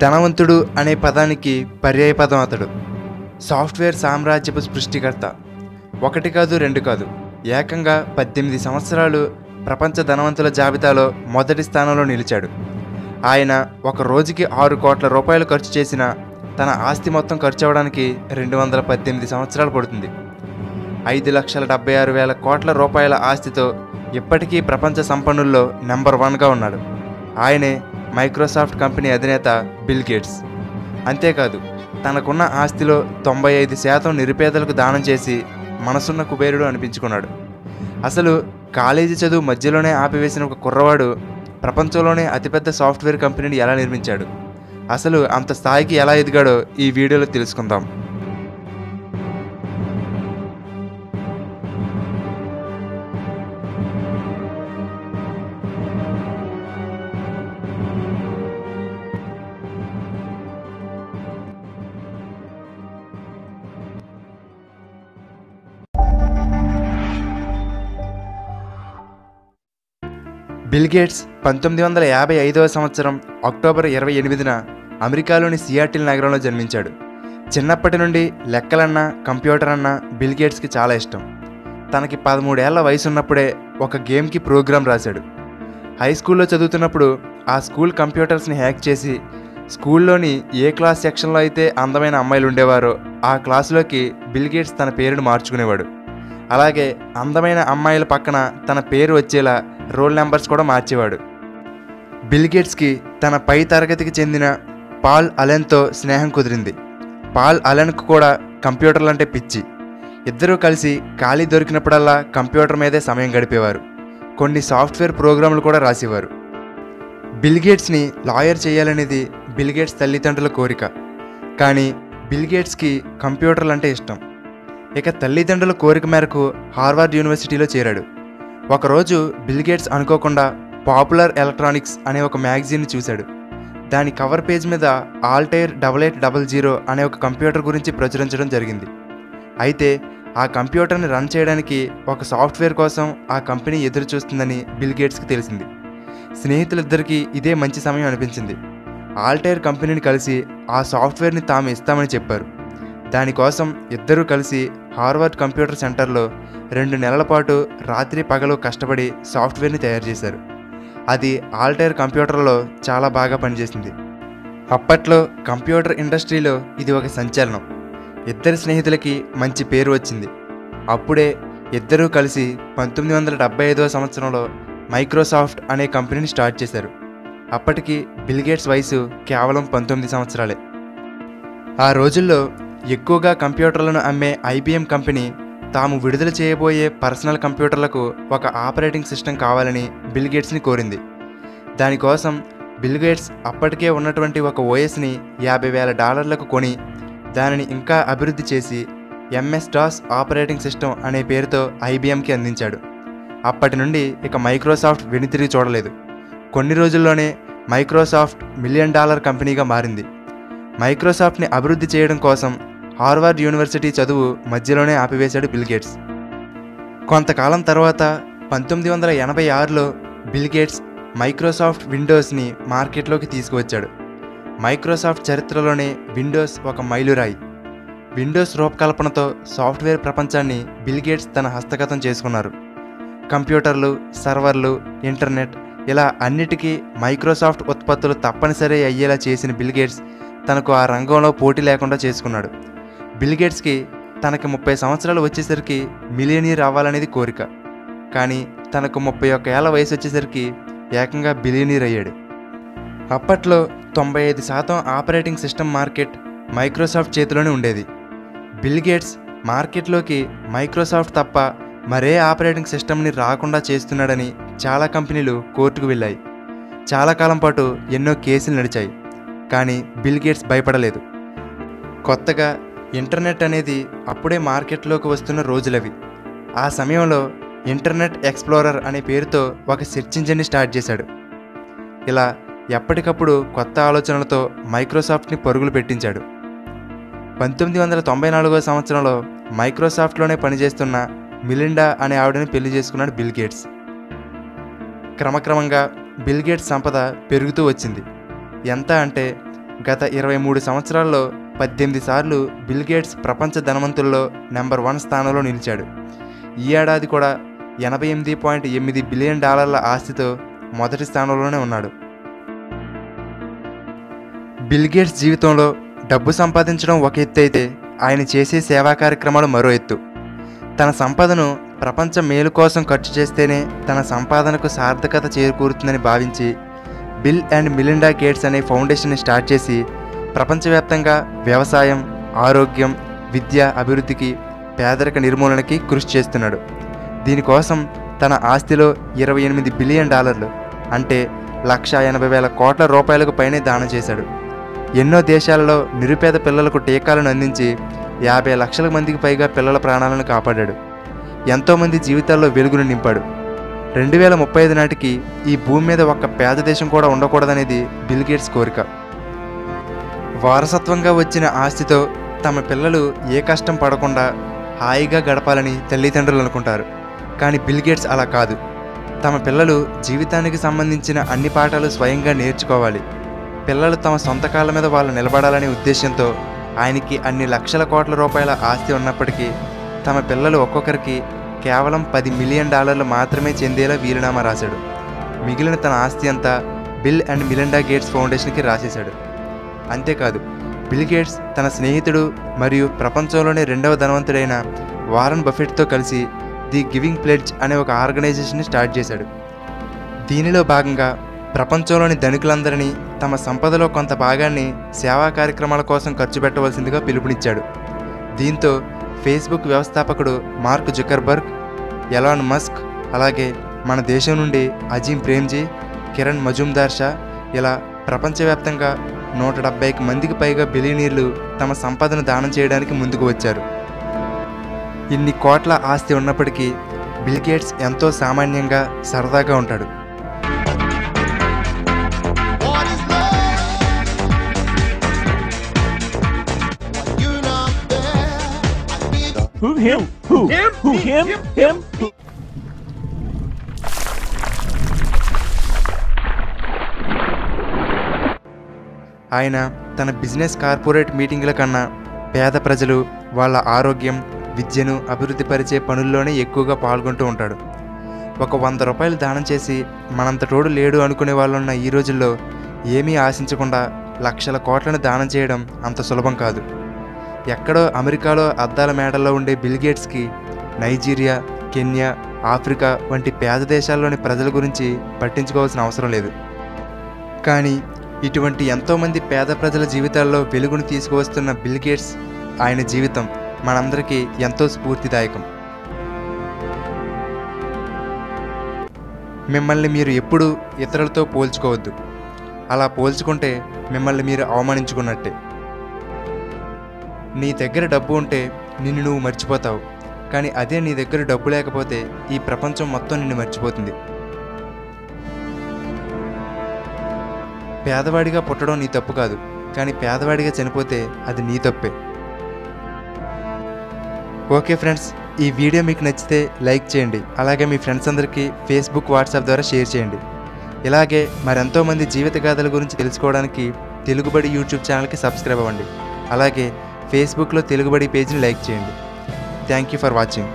ధనవంతుడు అనే పదానికి పర్యాయపదం అతడు. సాఫ్ట్వేర్ సామ్రాజ్యపు సృష్టికర్త. ఒకటి కాదు, రెండు కాదు, ఏకంగా 18 సంవత్సరాలు ప్రపంచ ధనవంతుల జాబితాలో మొదటి స్థానంలో నిలిచాడు. ఆయన ఒక రోజుకి 6 కోట్ల రూపాయలు ఖర్చు చేసిన తన ఆస్తి మొత్తం ఖర్చు అవ్వడానికి 218 సంవత్సరాలు పడుతుంది. 5,76,000 కోట్ల రూపాయల ఆస్తితో ఇప్పటికీ ప్రపంచ సంపన్నుల్లో నెంబర్ 1గా ఉన్నాడు. ఆయనే మైక్రోసాఫ్ట్ కంపెనీ అధినేత బిల్ గేట్స్. అంతేకాదు, తనకున్న ఆస్తిలో 95% నిరుపేదలకు దానం చేసి మనసున్న కుబేరుడు అనిపించుకున్నాడు. అసలు కాలేజీ చదువు మధ్యలోనే ఆపివేసిన ఒక కుర్రవాడు ప్రపంచంలోనే అతిపెద్ద సాఫ్ట్వేర్ కంపెనీని ఎలా నిర్మించాడు, అసలు అంత స్థాయికి ఎలా ఎదిగాడో ఈ వీడియోలో తెలుసుకుందాం. బిల్ గేట్స్ 1955వ సంవత్సరం అక్టోబర్ 28న అమెరికాలోని సియాటిల్ నగరంలో జన్మించాడు. చిన్నప్పటి నుండి లెక్కలన్నా కంప్యూటర్ అన్నా బిల్ గేట్స్కి చాలా ఇష్టం. తనకి 13 ఏళ్ల వయసు ఉన్నప్పుడే ఒక గేమ్కి ప్రోగ్రాం రాశాడు. హై స్కూల్లో చదువుతున్నప్పుడు ఆ స్కూల్ కంప్యూటర్స్ని హ్యాక్ చేసి స్కూల్లోని ఏ క్లాస్ సెక్షన్లో అయితే అందమైన అమ్మాయిలు ఉండేవారో ఆ క్లాసులోకి బిల్ గేట్స్ తన పేరును మార్చుకునేవాడు. అలాగే అందమైన అమ్మాయిల పక్కన తన పేరు వచ్చేలా రోల్ నెంబర్స్ కూడా మార్చేవాడు. బిల్ గేట్స్కి తన పై తరగతికి చెందిన పాల్ అలెన్తో స్నేహం కుదిరింది. పాల్ అలెన్కు కూడా కంప్యూటర్లు అంటే పిచ్చి. ఇద్దరూ కలిసి ఖాళీ దొరికినప్పుడల్లా కంప్యూటర్ మీదే సమయం గడిపేవారు. కొన్ని సాఫ్ట్వేర్ ప్రోగ్రాంలు కూడా రాసేవారు. బిల్ గేట్స్ని లాయర్ చేయాలనేది బిల్ గేట్స్ తల్లిదండ్రుల కోరిక. కానీ బిల్ గేట్స్కి కంప్యూటర్లు అంటే ఇష్టం. ఇక తల్లిదండ్రుల కోరిక మేరకు హార్వర్డ్ యూనివర్సిటీలో చేరాడు. ఒకరోజు బిల్ గేట్స్ అనుకోకుండా పాపులర్ ఎలక్ట్రానిక్స్ అనే ఒక మ్యాగజైన్ని చూశాడు. దాని కవర్ పేజ్ మీద ఆల్టైర్ 8800 అనే ఒక కంప్యూటర్ గురించి ప్రచురించడం జరిగింది. అయితే ఆ కంప్యూటర్ని రన్ చేయడానికి ఒక సాఫ్ట్వేర్ కోసం ఆ కంపెనీ ఎదురు చూస్తుందని బిల్ గేట్స్కి తెలిసింది. స్నేహితులిద్దరికీ ఇదే మంచి సమయం అనిపించింది. ఆల్టైర్ కంపెనీని కలిసి ఆ సాఫ్ట్వేర్ని తాము ఇస్తామని చెప్పారు. దానికోసం ఇద్దరూ కలిసి హార్వర్డ్ కంప్యూటర్ సెంటర్లో 2 నెలల పాటు రాత్రి పగలు కష్టపడి సాఫ్ట్వేర్ని తయారు చేశారు. అది ఆల్టైర్ కంప్యూటర్లో చాలా బాగా పనిచేసింది. అప్పట్లో కంప్యూటర్ ఇండస్ట్రీలో ఇది ఒక సంచలనం. ఇద్దరు స్నేహితులకి మంచి పేరు వచ్చింది. అప్పుడే ఇద్దరూ కలిసి 1975వ సంవత్సరంలో మైక్రోసాఫ్ట్ అనే కంపెనీని స్టార్ట్ చేశారు. అప్పటికి బిల్ గేట్స్ వయసు కేవలం 19 సంవత్సరాలే. ఆ రోజుల్లో ఎక్కువగా కంప్యూటర్లను అమ్మే IBM కంపెనీ తాము విడుదల చేయబోయే పర్సనల్ కంప్యూటర్లకు ఒక ఆపరేటింగ్ సిస్టమ్ కావాలని బిల్ గేట్స్ని కోరింది. దానికోసం బిల్ గేట్స్ అప్పటికే ఉన్నటువంటి ఒక OSని $50,000 కొని దానిని ఇంకా అభివృద్ధి చేసి MS-DOS ఆపరేటింగ్ సిస్టమ్ అనే పేరుతో IBMకి అందించాడు. అప్పటి నుండి ఇక మైక్రోసాఫ్ట్ వెనుతిరిగి చూడలేదు. కొన్ని రోజుల్లోనే మైక్రోసాఫ్ట్ $1 మిలియన్ కంపెనీగా మారింది. మైక్రోసాఫ్ట్ని అభివృద్ధి చేయడం కోసం హార్వర్డ్ యూనివర్సిటీ చదువు మధ్యలోనే ఆపివేశాడు బిల్ గేట్స్. కొంతకాలం తర్వాత 1986లో బిల్ గేట్స్ మైక్రోసాఫ్ట్ విండోస్ని మార్కెట్లోకి తీసుకువచ్చాడు. మైక్రోసాఫ్ట్ చరిత్రలోనే విండోస్ ఒక మైలురాయి. విండోస్ రూపకల్పనతో సాఫ్ట్వేర్ ప్రపంచాన్ని బిల్ గేట్స్ తన హస్తగతం చేసుకున్నారు. కంప్యూటర్లు, సర్వర్లు, ఇంటర్నెట్ ఇలా అన్నిటికీ మైక్రోసాఫ్ట్ ఉత్పత్తులు తప్పనిసరి అయ్యేలా చేసిన బిల్ గేట్స్ తనకు ఆ రంగంలో పోటీ లేకుండా చేసుకున్నాడు. బిల్ గేట్స్కి తనకి 30 సంవత్సరాలు వచ్చేసరికి మిలియనీర్ అవ్వాలనేది కోరిక. కానీ తనకు 31 ఏళ్ల వయసు వచ్చేసరికి ఏకంగా బిలియనీర్ అయ్యాడు. అప్పట్లో 95% ఆపరేటింగ్ సిస్టమ్ మార్కెట్ మైక్రోసాఫ్ట్ చేతిలోనే ఉండేది. బిల్ గేట్స్ మార్కెట్లోకి మైక్రోసాఫ్ట్ తప్ప మరే ఆపరేటింగ్ సిస్టమ్ని రాకుండా చేస్తున్నాడని చాలా కంపెనీలు కోర్టుకు వెళ్ళాయి. చాలా కాలం పాటు ఎన్నో కేసులు నడిచాయి. కానీ బిల్ గేట్స్ భయపడలేదు. కొత్తగా ఇంటర్నెట్ అనేది అప్పుడే మార్కెట్లోకి వస్తున్న రోజులవి. ఆ సమయంలో ఇంటర్నెట్ ఎక్స్ప్లోరర్ అనే పేరుతో ఒక సెర్చ్ ఇంజిన్ని స్టార్ట్ చేశాడు. ఇలా ఎప్పటికప్పుడు కొత్త ఆలోచనలతో మైక్రోసాఫ్ట్ని పరుగులు పెట్టించాడు. 1994వ సంవత్సరంలో మైక్రోసాఫ్ట్లోనే పనిచేస్తున్న మిలిండా అనే ఆవిడని పెళ్లి చేసుకున్నాడు బిల్ గేట్స్. క్రమక్రమంగా బిల్ గేట్స్ సంపద పెరుగుతూ వచ్చింది. ఎంత అంటే గత 23 సంవత్సరాల్లో 18 సార్లు బిల్ గేట్స్ ప్రపంచ ధనవంతుల్లో నెంబర్ 1 స్థానంలో నిలిచాడు. ఈ ఏడాది కూడా $88.8 బిలియన్ ఆస్తితో మొదటి స్థానంలోనే ఉన్నాడు. బిల్ గేట్స్ జీవితంలో డబ్బు సంపాదించడం ఒక ఎత్తు అయితే ఆయన చేసే సేవా కార్యక్రమాలు మరో ఎత్తు. తన సంపదను ప్రపంచ మేలు కోసం ఖర్చు చేస్తేనే తన సంపాదనకు సార్థకత చేకూరుతుందని భావించి బిల్ అండ్ మిలిండా గేట్స్ అనే ఫౌండేషన్ని స్టార్ట్ చేసి ప్రపంచవ్యాప్తంగా వ్యవసాయం, ఆరోగ్యం, విద్య అభివృద్ధికి, పేదరిక నిర్మూలనకి కృషి చేస్తున్నాడు. దీనికోసం తన ఆస్తిలో $28 బిలియన్ అంటే 1,80,000 కోట్ల రూపాయలకు పైనే దానం చేశాడు. ఎన్నో దేశాలలో నిరుపేద పిల్లలకు టీకాలను అందించి 50 లక్షల మందికి పైగా పిల్లల ప్రాణాలను కాపాడాడు. ఎంతోమంది జీవితాల్లో వెలుగును నింపాడు. 2035 నాటికి ఈ భూమి మీద ఒక్క పేద దేశం కూడా ఉండకూడదనేది బిల్ గేట్స్ కోరిక. వారసత్వంగా వచ్చిన ఆస్తితో తమ పిల్లలు ఏ కష్టం పడకుండా హాయిగా గడపాలని తల్లిదండ్రులు అనుకుంటారు. కానీ బిల్ గేట్స్ అలా కాదు. తమ పిల్లలు జీవితానికి సంబంధించిన అన్ని పాఠాలు స్వయంగా నేర్చుకోవాలి. పిల్లలు తమ సొంత కాళ్ళ మీద వాళ్ళు నిలబడాలనే ఉద్దేశంతో ఆయనకి అన్ని లక్షల కోట్ల రూపాయల ఆస్తి ఉన్నప్పటికీ తమ పిల్లలు ఒక్కొక్కరికి కేవలం $10 మిలియన్ మాత్రమే చెందేలా వీలునామా రాశాడు. మిగిలిన తన ఆస్తి అంతా బిల్ అండ్ మిలిండా గేట్స్ ఫౌండేషన్కి రాసేశాడు. అంతేకాదు, బిల్ గేట్స్ తన స్నేహితుడు మరియు ప్రపంచంలోనే 2వ ధనవంతుడైన వారన్ బఫెట్తో కలిసి ది గివింగ్ ప్లెడ్జ్ అనే ఒక ఆర్గనైజేషన్ని స్టార్ట్ చేశాడు. దీనిలో భాగంగా ప్రపంచంలోని ధనికులందరినీ తమ సంపదలో కొంత భాగాన్ని సేవా కార్యక్రమాల కోసం ఖర్చు పెట్టవలసిందిగా పిలుపునిచ్చాడు. దీంతో ఫేస్బుక్ వ్యవస్థాపకుడు మార్క్ జుకర్బర్గ్, ఎలాన్ మస్క్, అలాగే మన దేశం నుండి అజీం ప్రేమ్జీ, కిరణ్ మజుందార్ షా ఇలా ప్రపంచవ్యాప్తంగా 170 మందికి పైగా బిలియనీర్లు తమ సంపదను దానం చేయడానికి ముందుకు వచ్చారు. ఇన్ని కోట్ల ఆస్తి ఉన్నప్పటికీ బిల్ గేట్స్ ఎంతో సామాన్యంగా సరదాగా ఉంటాడు. ఆయన తన బిజినెస్ కార్పొరేట్ మీటింగ్ల కన్నా పేద ప్రజలు వాళ్ళ ఆరోగ్యం, విద్యను అభివృద్ధి పరిచే పనుల్లోనే ఎక్కువగా పాల్గొంటూ ఉంటాడు. ఒక $100 దానం చేసి మనంతటోడు లేడు అనుకునే వాళ్ళున్న ఈ రోజుల్లో ఏమీ ఆశించకుండా లక్షల కోట్లను దానం చేయడం అంత సులభం కాదు. ఎక్కడో అమెరికాలో అద్దాల మేడల్లో ఉండే బిల్ గేట్స్కి నైజీరియా, కెన్యా, ఆఫ్రికా వంటి పేద దేశాల్లోని ప్రజల గురించి పట్టించుకోవాల్సిన అవసరం లేదు. కానీ ఇటువంటి ఎంతోమంది పేద ప్రజల జీవితాల్లో వెలుగును తీసుకువస్తున్న బిల్ గేట్స్, ఆయన జీవితం మనందరికీ ఎంతో స్ఫూర్తిదాయకం. మిమ్మల్ని మీరు ఎప్పుడూ ఇతరులతో పోల్చుకోవద్దు. అలా పోల్చుకుంటే మిమ్మల్ని మీరు అవమానించుకున్నట్టే. నీ దగ్గర డబ్బు ఉంటే నిన్ను నువ్వు మర్చిపోతావు. కానీ అదే నీ దగ్గర డబ్బు లేకపోతే ఈ ప్రపంచం మొత్తం నిన్ను మర్చిపోతుంది. పేదవాడిగా పుట్టడం నీ తప్పు కాదు, కానీ పేదవాడిగా చనిపోతే అది నీ తప్పే. ఓకే ఫ్రెండ్స్, ఈ వీడియో మీకు నచ్చితే లైక్ చేయండి. అలాగే మీ ఫ్రెండ్స్ అందరికీ ఫేస్బుక్, వాట్సాప్ ద్వారా షేర్ చేయండి. ఇలాగే మరెంతోమంది జీవిత గాథల గురించి తెలుసుకోవడానికి తెలుగుబడి యూట్యూబ్ ఛానల్కి సబ్స్క్రైబ్ అవ్వండి. అలాగే ఫేస్బుక్లో తెలుగుబడి పేజీని లైక్ చేయండి. Thank you for watching.